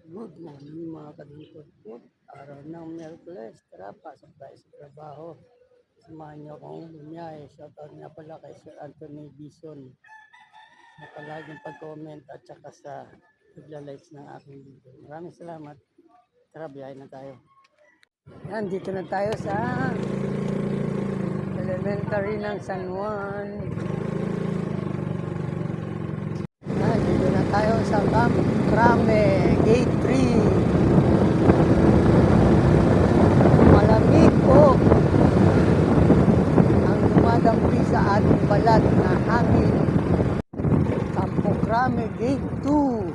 Good morning mga kalingkod po. Araw ng Miyerkules. Tara, pasok tayo sa trabaho. Samahan niyo akong bumiyahe. Shoutout nga pala kay Sir Anthony Bison na palaging pag-comment at saka sa pagla-likes ng aking video. Maraming salamat. Tara, biyahe na tayo. Yan, dito na tayo sa elementary ng San Juan. Yan, dito na tayo sa Camp Crame, Gate 3. Malamig po ang dumadampi sa ating balat na hangin. Campo Crame, Gate 2.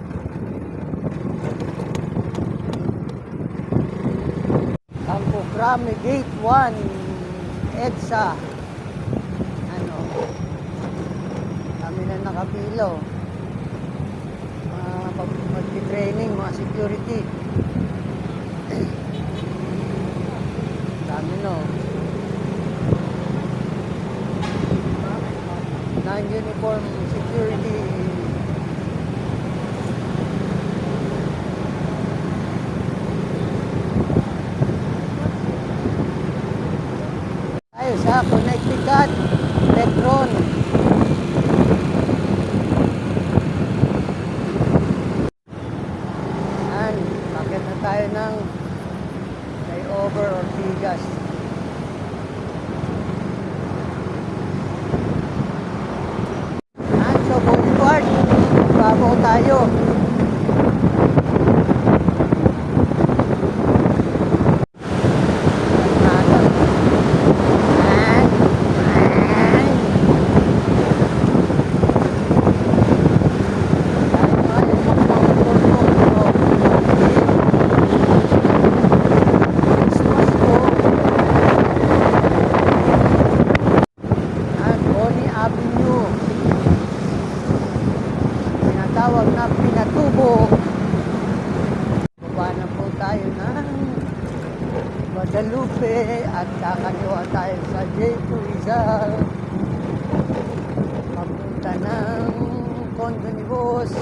Campo Crame, Gate 1. EDSA. Kami na nakapilo. Mag-training, mga security. Dami no. Non-uniform security. Tayo sa Connecticut Petron. Bakit na tayo ng flyover or Ortigas. So Boulevard, babaw tayo. Tawag na Pinatubo. Baba na po tayo ng Guadalupe at kakaliwa tayo sa J2 Rizal. Papunta ng Condo ni Boss.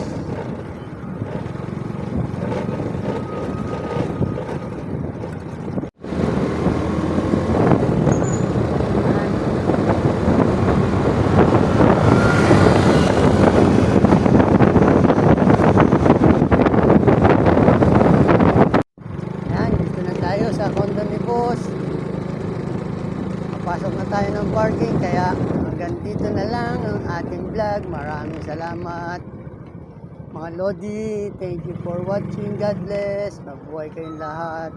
Sa Condo ni Boss. Papasok na tayo ng parking, kaya hanggang dito na lang ang ating vlog. Maraming salamat mga Lodi. Thank you for watching. God bless. Mabuhay kayong lahat.